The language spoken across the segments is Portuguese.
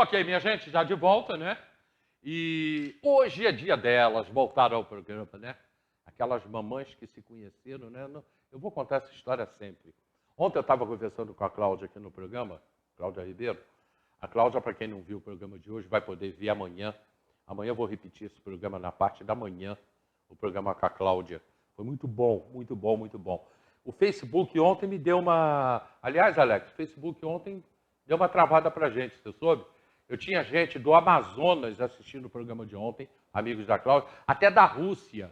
Ok, minha gente, já de volta, né? E hoje é dia delas, voltaram ao programa, né? Aquelas mamães que se conheceram, né? Eu vou contar essa história sempre. Ontem eu estava conversando com a Cláudia aqui no programa, Cláudia Ribeiro. A Cláudia, para quem não viu o programa de hoje, vai poder ver amanhã. Amanhã eu vou repetir esse programa na parte da manhã, o programa com a Cláudia. Foi muito bom, muito bom, muito bom. O Facebook ontem me deu uma... Aliás, Alex, o Facebook ontem deu uma travada para a gente, você soube? Eu tinha gente do Amazonas assistindo o programa de ontem, amigos da Cláudia, até da Rússia.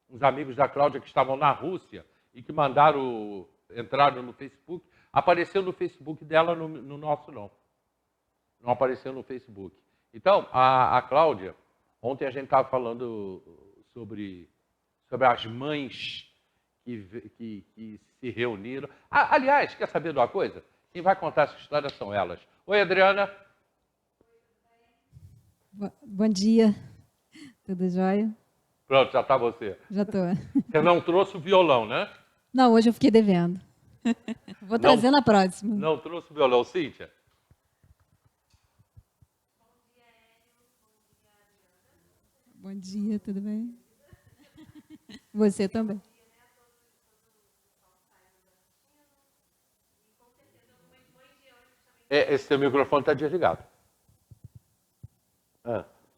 Uns amigos da Cláudia que estavam na Rússia e que entraram no Facebook. Apareceu no Facebook dela, no nosso não. Não apareceu no Facebook. Então, a Cláudia, ontem a gente estava falando sobre as mães que se reuniram. Aliás, quer saber de uma coisa? Quem vai contar essa história são elas. Oi, Adriana. Bom dia, tudo jóia? Pronto, já está você. Já estou. Você não trouxe o violão, né? Não, hoje eu fiquei devendo. Vou trazer na próxima. Não trouxe o violão, Cíntia? Bom dia, tudo bem? Você também. Esse seu microfone está desligado.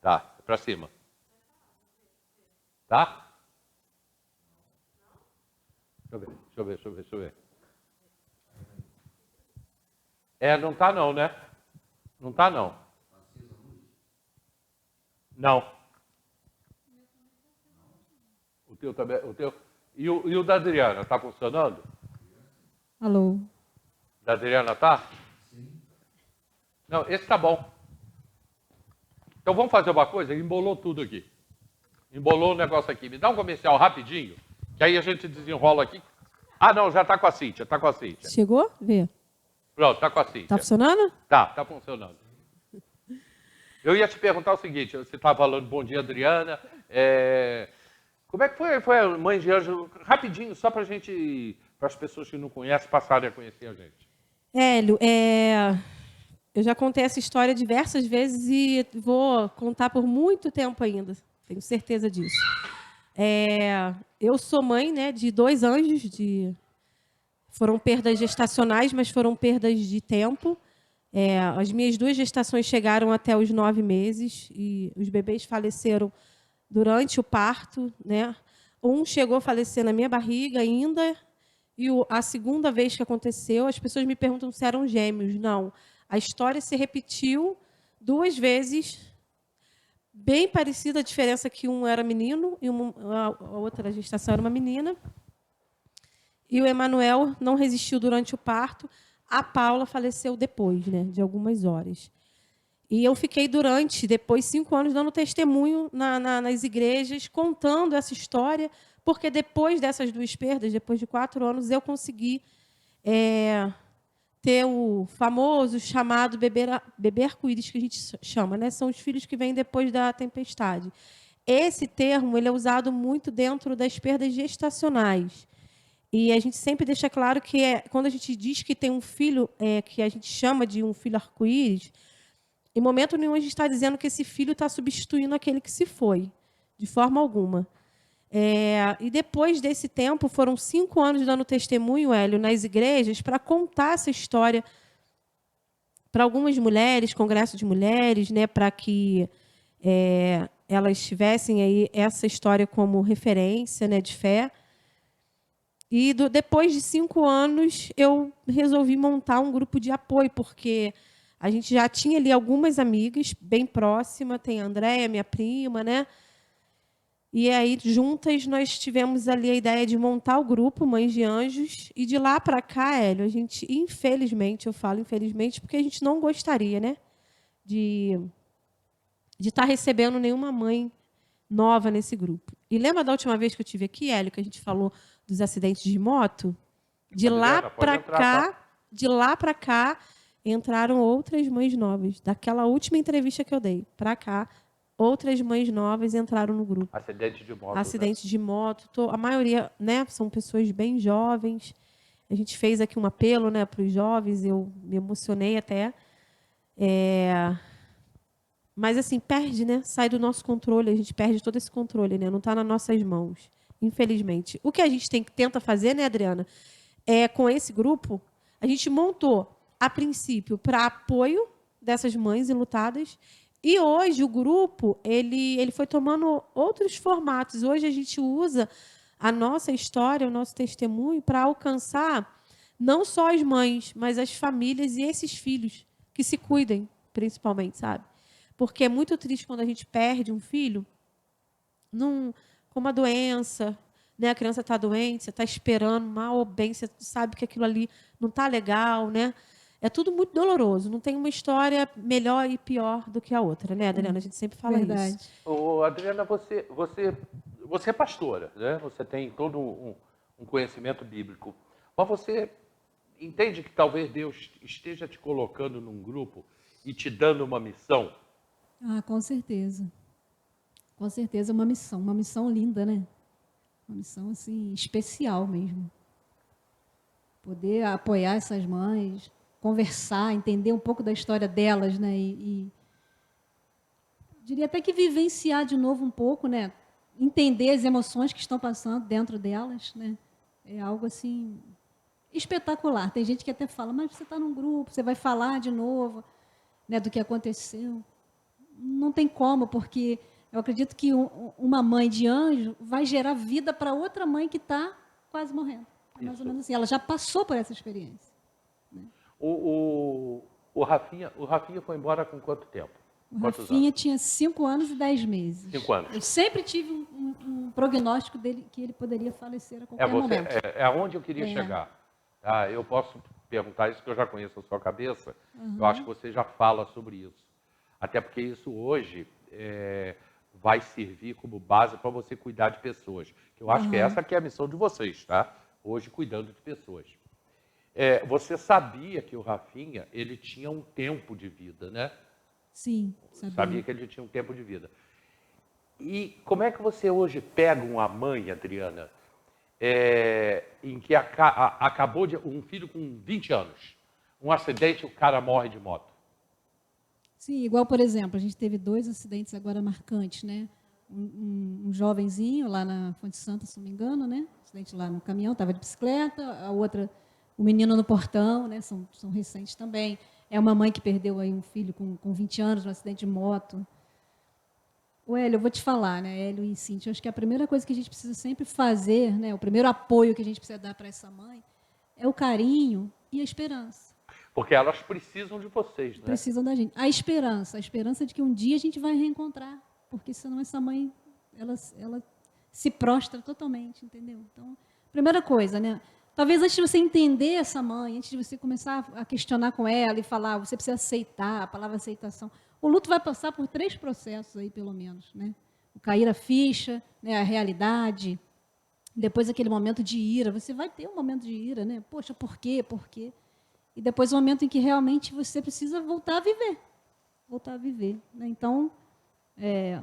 Tá, para cima. Tá? Deixa eu ver. Não tá não, né? Não tá não. Não. O teu também, E o da Adriana, tá funcionando? Alô? Da Adriana tá? Sim. Não, esse tá bom. Então vamos fazer uma coisa, embolou tudo aqui. Embolou o negócio aqui. Me dá um comercial rapidinho, que aí a gente desenrola aqui. Ah, não, já tá com a Cíntia, Chegou? Vê. Pronto, tá com a Cíntia. Tá funcionando? Tá funcionando. Eu ia te perguntar o seguinte, você estava falando, bom dia, Adriana. Como é que foi a Mãe de Anjo? Rapidinho, só para as pessoas que não conhecem, passarem a conhecer a gente. Hélio, eu já contei essa história diversas vezes e vou contar por muito tempo ainda. Tenho certeza disso. Eu sou mãe, né, de 2 anjos. Foram perdas gestacionais, mas foram perdas de tempo. As minhas 2 gestações chegaram até os 9 meses e os bebês faleceram durante o parto, né? Um chegou a falecer na minha barriga ainda, e a segunda vez que aconteceu, as pessoas me perguntam se eram gêmeos. Não. A história se repetiu 2 vezes, bem parecida, a diferença que um era menino e a outra gestação era uma menina. E o Emanuel não resistiu durante o parto. A Paula faleceu depois, né, de algumas horas. E eu fiquei depois 5 anos, dando testemunho nas igrejas, contando essa história, porque depois dessas 2 perdas, depois de 4 anos, eu consegui ter o famoso chamado bebê arco-íris, que a gente chama, né? São os filhos que vêm depois da tempestade. Esse termo ele é usado muito dentro das perdas gestacionais. E a gente sempre deixa claro que quando a gente diz que tem um filho que a gente chama de um filho arco-íris, em momento nenhum a gente está dizendo que esse filho está substituindo aquele que se foi, de forma alguma. E depois desse tempo, foram 5 anos dando testemunho, Hélio, nas igrejas, para contar essa história para algumas mulheres, congresso de mulheres, né, para que elas tivessem aí essa história como referência, né, de fé. E depois de 5 anos, eu resolvi montar um grupo de apoio, porque a gente já tinha ali algumas amigas bem próximas, tem a Andréia, minha prima, né? E aí, juntas, nós tivemos ali a ideia de montar o grupo Mães de Anjos. E de lá para cá, Hélio, a gente, infelizmente, eu falo infelizmente, porque a gente não gostaria, né, de estar recebendo nenhuma mãe nova nesse grupo. E lembra da última vez que eu estive aqui, Hélio, que a gente falou dos acidentes de moto? De lá para cá, entraram outras mães novas. Daquela última entrevista que eu dei para cá, outras mães novas entraram no grupo. Acidente de moto. Acidente de moto. A maioria, né, são pessoas bem jovens. A gente fez aqui um apelo, né, para os jovens. Eu me emocionei até. Mas, assim, perde, né? Sai do nosso controle, a gente perde todo esse controle, né? Não está nas nossas mãos, infelizmente. O que a gente tenta fazer, né, Adriana, com esse grupo, a gente montou, a princípio, para apoio dessas mães enlutadas, e hoje o grupo ele foi tomando outros formatos. Hoje a gente usa a nossa história, o nosso testemunho, para alcançar não só as mães, mas as famílias e esses filhos que se cuidem, principalmente, sabe? Porque é muito triste quando a gente perde um filho com uma doença, né? A criança está doente, você está esperando, mal ou bem, você sabe que aquilo ali não está legal, né? É tudo muito doloroso. Não tem uma história melhor e pior do que a outra, né, Adriana? A gente sempre fala Verdade. isso. Ô, Adriana, você é pastora, né? Você tem todo um conhecimento bíblico. Mas você entende que talvez Deus esteja te colocando num grupo e te dando uma missão? Ah, com certeza. Com certeza é uma missão linda, né? Uma missão, assim, especial mesmo. Poder apoiar essas mães, conversar, entender um pouco da história delas, né? Diria até que vivenciar de novo um pouco, né? Entender as emoções que estão passando dentro delas, né? É algo, assim, espetacular. Tem gente que até fala, mas você está num grupo, você vai falar de novo, né, do que aconteceu. Não tem como, porque eu acredito que uma mãe de anjo vai gerar vida para outra mãe que está quase morrendo. É mais ou menos assim. Ela já passou por essa experiência. Né? O Rafinha foi embora com quanto tempo? O Quantos Rafinha anos? tinha 5 anos e 10 meses. 5 anos. Eu sempre tive um prognóstico dele que ele poderia falecer a qualquer momento. É onde eu queria chegar. Ah, eu posso perguntar isso, que eu já conheço a sua cabeça. Eu acho que você já fala sobre isso. Até porque isso hoje vai servir como base para você cuidar de pessoas. Eu acho que essa que é a missão de vocês, tá? Hoje, cuidando de pessoas. Você sabia que o Rafinha, ele tinha um tempo de vida, né? Sim, Sabia que ele tinha um tempo de vida. E como é que você hoje pega uma mãe, Adriana, em que acabou de um filho com 20 anos, um acidente, o cara morre de moto? Sim, igual, por exemplo, a gente teve 2 acidentes agora marcantes, né? Um jovenzinho lá na Fonte Santa, se não me engano, né? Acidente lá no caminhão, estava de bicicleta, a outra, o menino no portão, né? São recentes também. É uma mãe que perdeu aí um filho com 20 anos no acidente de moto. O Hélio, eu vou te falar, né, Hélio e Cíntia, eu acho que a primeira coisa que a gente precisa sempre fazer, né, o primeiro apoio que a gente precisa dar para essa mãe é o carinho e a esperança. Porque elas precisam de vocês, né? Precisam da gente. A esperança de que um dia a gente vai reencontrar, porque senão essa mãe, ela se prostra totalmente, entendeu? Então, primeira coisa, né, talvez antes de você entender essa mãe, antes de você começar a questionar com ela e falar, você precisa aceitar, a palavra aceitação. O luto vai passar por 3 processos aí, pelo menos, né? O cair a ficha, né, a realidade, depois aquele momento de ira. Você vai ter um momento de ira, né? Poxa, por quê? Por quê? E depois o momento em que realmente você precisa voltar a viver. Voltar a viver. Né? Então,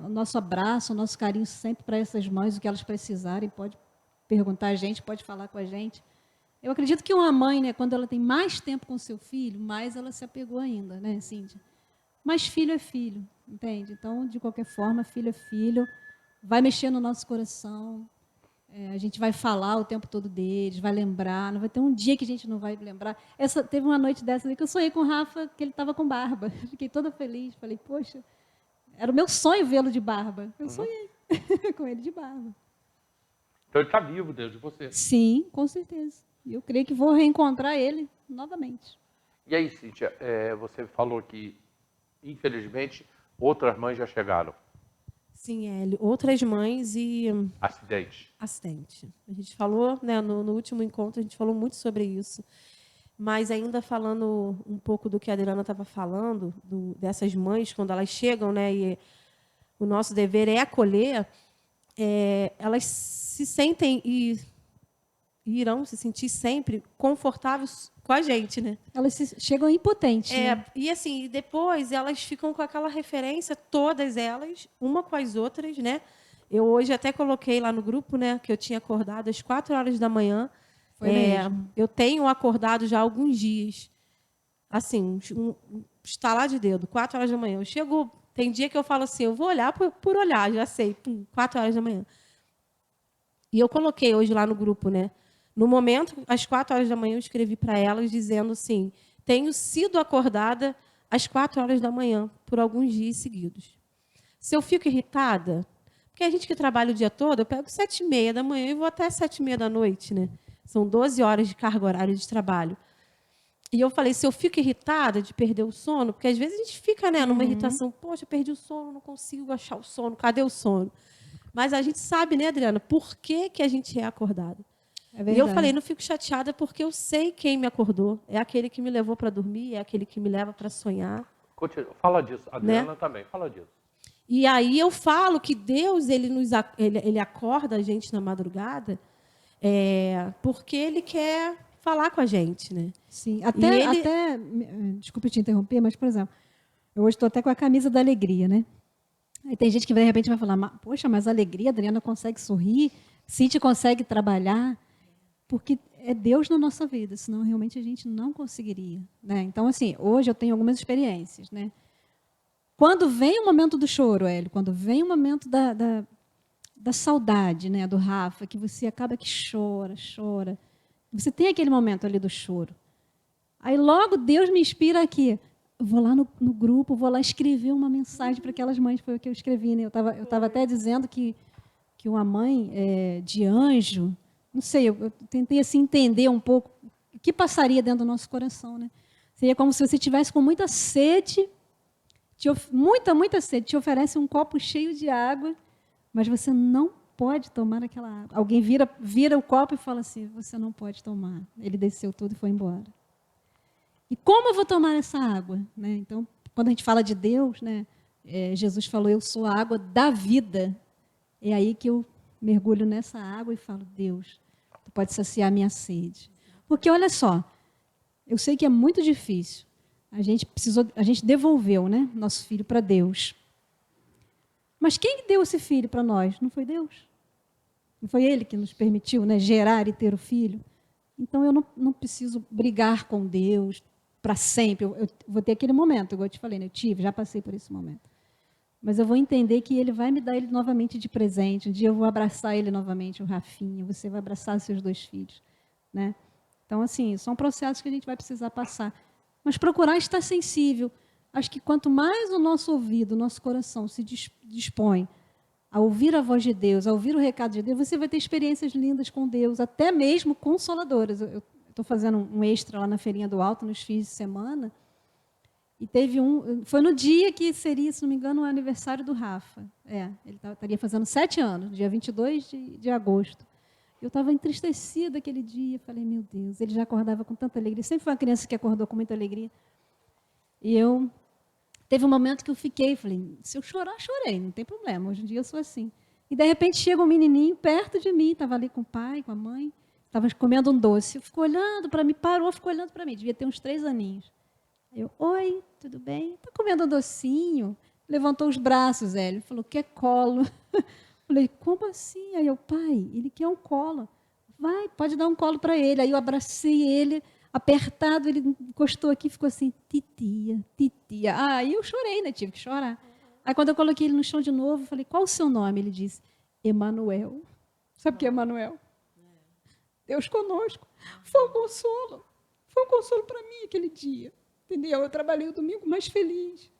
o nosso abraço, o nosso carinho sempre para essas mães, o que elas precisarem, pode perguntar a gente, pode falar com a gente. Eu acredito que uma mãe, né, quando ela tem mais tempo com seu filho, mais ela se apegou ainda, né, Cíntia? Mas filho é filho, entende? Então, de qualquer forma, filho é filho, vai mexer no nosso coração, a gente vai falar o tempo todo deles, vai lembrar, não vai ter um dia que a gente não vai lembrar. Teve uma noite dessa ali que eu sonhei com o Rafa, que ele estava com barba. Fiquei toda feliz, falei, poxa, era o meu sonho vê-lo de barba. Eu sonhei com ele de barba. Então ele está vivo desde você. Sim, com certeza. E eu creio que vou reencontrar ele novamente. E aí, Cíntia, você falou que, infelizmente, outras mães já chegaram. Sim, Hélio. Outras mães e... Acidente. A gente falou, né, no último encontro, a gente falou muito sobre isso. Mas ainda falando um pouco do que a Adriana estava falando, dessas mães, quando elas chegam, né, e o nosso dever é acolher, elas se sentem e irão se sentir sempre confortáveis com a gente, né? Elas chegam impotentes, né? E assim, depois elas ficam com aquela referência, todas elas, uma com as outras, né? Eu hoje até coloquei lá no grupo, né, que eu tinha acordado às 4 horas da manhã. Foi mesmo. Eu tenho acordado já há alguns dias assim, um estalar de dedo, 4 horas da manhã. Eu chego, tem dia que eu falo assim, eu vou olhar por olhar, já sei, 4 horas da manhã. E eu coloquei hoje lá no grupo, né? No momento, às 4 horas da manhã, eu escrevi para elas dizendo assim, tenho sido acordada às 4 horas da manhã por alguns dias seguidos. Se eu fico irritada, porque a gente que trabalha o dia todo, eu pego 7h30 da manhã e vou até 7h30 da noite, né? São 12 horas de carga horária de trabalho. E eu falei, se eu fico irritada de perder o sono, porque às vezes a gente fica, né, numa irritação, poxa, perdi o sono, não consigo achar o sono, cadê o sono? Mas a gente sabe, né, Adriana, por que, que a gente é acordada. É E eu verdade. falei, não fico chateada porque eu sei quem me acordou. É aquele que me levou para dormir, é aquele que me leva para sonhar. Continua. Fala disso. A Adriana também, fala disso. E aí eu falo que Deus ele acorda a gente na madrugada porque Ele quer falar com a gente, né? Sim, ele- desculpe te interromper, mas, por exemplo, eu hoje estou até com a camisa da alegria, né? Aí tem gente que de repente vai falar, poxa, mas a alegria, a Adriana consegue sorrir, Cíntia consegue trabalhar, porque é Deus na nossa vida, senão realmente a gente não conseguiria, né? Então, assim, hoje eu tenho algumas experiências, né? Quando vem o momento do choro, Hélio, quando vem o momento da saudade, né, do Rafa, que você acaba que chora, você tem aquele momento ali do choro. Aí logo Deus me inspira aqui. Eu vou lá no grupo, vou lá escrever uma mensagem para aquelas mães, foi o que eu escrevi, né? Eu tava até dizendo que uma mãe de anjo, não sei, eu tentei assim entender um pouco o que passaria dentro do nosso coração, né? Seria como se você tivesse com muita sede, muita sede, te oferece um copo cheio de água, mas você não pode tomar aquela água. Alguém vira o copo e fala assim, você não pode tomar. Ele desceu tudo e foi embora. E como eu vou tomar essa água? Né? Então, quando a gente fala de Deus, né, Jesus falou, eu sou a água da vida. É aí que eu mergulho nessa água e falo, Deus, tu pode saciar minha sede. Porque, olha só, eu sei que é muito difícil. A gente devolveu, né, nosso filho para Deus. Mas quem deu esse filho para nós? Não foi Deus? Não foi Ele que nos permitiu, né, gerar e ter o filho? Então, eu não preciso brigar com Deus para sempre. Eu vou ter aquele momento, igual eu te falei, né? Já passei por esse momento. Mas eu vou entender que Ele vai me dar ele novamente de presente. Um dia eu vou abraçar ele novamente, o Rafinha. Você vai abraçar seus 2 filhos. Né? Então, assim, são processos que a gente vai precisar passar. Mas procurar estar sensível. Acho que quanto mais o nosso ouvido, o nosso coração se dispõe a ouvir a voz de Deus, a ouvir o recado de Deus, você vai ter experiências lindas com Deus, até mesmo consoladoras. Eu estou fazendo um extra lá na Feirinha do Alto, nos fins de semana, e teve foi no dia que seria, se não me engano, o aniversário do Rafa. Ele estaria fazendo 7 anos, dia 22 de agosto. Eu estava entristecida aquele dia, falei, meu Deus, ele já acordava com tanta alegria, sempre foi uma criança que acordou com muita alegria. E teve um momento que eu falei, se eu chorar, chorei, não tem problema, hoje em dia eu sou assim. E, de repente, chega um menininho perto de mim, estava ali com o pai, com a mãe, estava comendo um doce. Ficou olhando para mim, ficou olhando para mim, devia ter uns 3 aninhos. Eu, oi, tudo bem? Está comendo um docinho? Levantou os braços, Hélio, falou, quer colo? Falei, como assim? Aí eu, pai, ele quer um colo. Vai, pode dar um colo para ele. Aí eu abracei ele, apertado, ele encostou aqui e ficou assim, titia. Aí eu chorei, né? Tive que chorar. Aí quando eu coloquei ele no chão de novo, eu falei, qual o seu nome? Ele disse, Emanuel. Sabe o que é Emanuel? Deus conosco. Foi um consolo. Foi um consolo para mim aquele dia. Entendeu? Eu trabalhei o domingo mais feliz.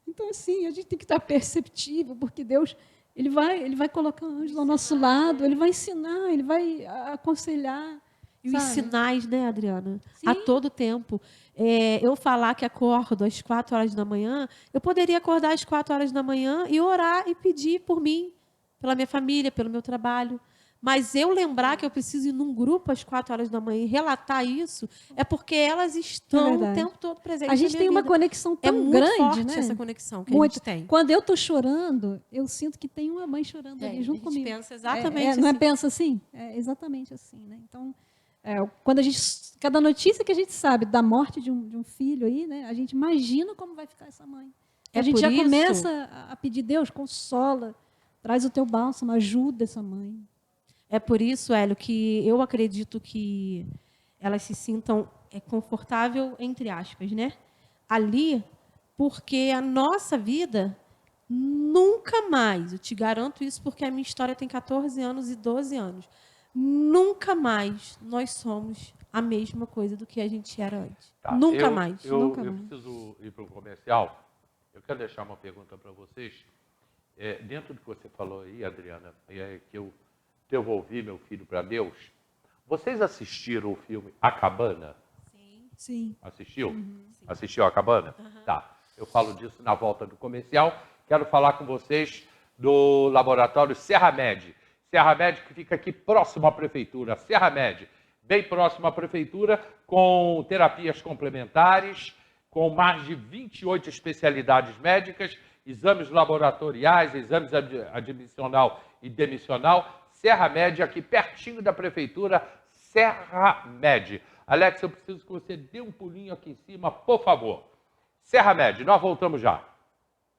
Então, assim, a gente tem que estar perceptível, porque Deus, ele vai colocar anjos ao nosso lado, ele vai ensinar, ele vai aconselhar. E os sinais, né, Adriana? Sim. A todo tempo. Eu falar que acordo às 4 horas da manhã, eu poderia acordar às 4 horas da manhã e orar e pedir por mim, pela minha família, pelo meu trabalho. Mas eu lembrar que eu preciso ir num grupo às 4 horas da manhã e relatar isso, é porque elas estão o tempo todo presentes. A gente tem uma conexão tão grande, forte, né? essa conexão que Muito. a gente tem. Quando eu estou chorando, eu sinto que tem uma mãe chorando ali junto comigo. A gente pensa exatamente assim. Não é pensa assim? É exatamente assim, né? Então, quando cada notícia que a gente sabe da morte de um filho aí, né? A gente imagina como vai ficar essa mãe. A gente já começa a pedir, Deus, consola, traz o teu bálsamo, ajuda essa mãe. É por isso, Hélio, que eu acredito que elas se sintam confortável, entre aspas, né? ali, porque a nossa vida nunca mais, eu te garanto isso porque a minha história tem 14 anos e 12 anos, nunca mais nós somos a mesma coisa do que a gente era antes. Tá, Nunca mais. Eu preciso ir para o comercial. Eu quero deixar uma pergunta para vocês. Dentro do que você falou aí, Adriana, que eu devolvi meu filho para Deus, vocês assistiram o filme A Cabana? Sim. Assistiu? Assistiu A Cabana? Tá. Eu falo disso na volta do comercial. Quero falar com vocês do laboratório Serra Med. Serra Med que fica aqui próximo à prefeitura. Serra Med, bem próximo à prefeitura, com terapias complementares, com mais de 28 especialidades médicas, exames laboratoriais, exames admissional e demissional. Serra Med, aqui pertinho da prefeitura, Serra Med. Alex, eu preciso que você dê um pulinho aqui em cima, por favor. Serra Med, nós voltamos já.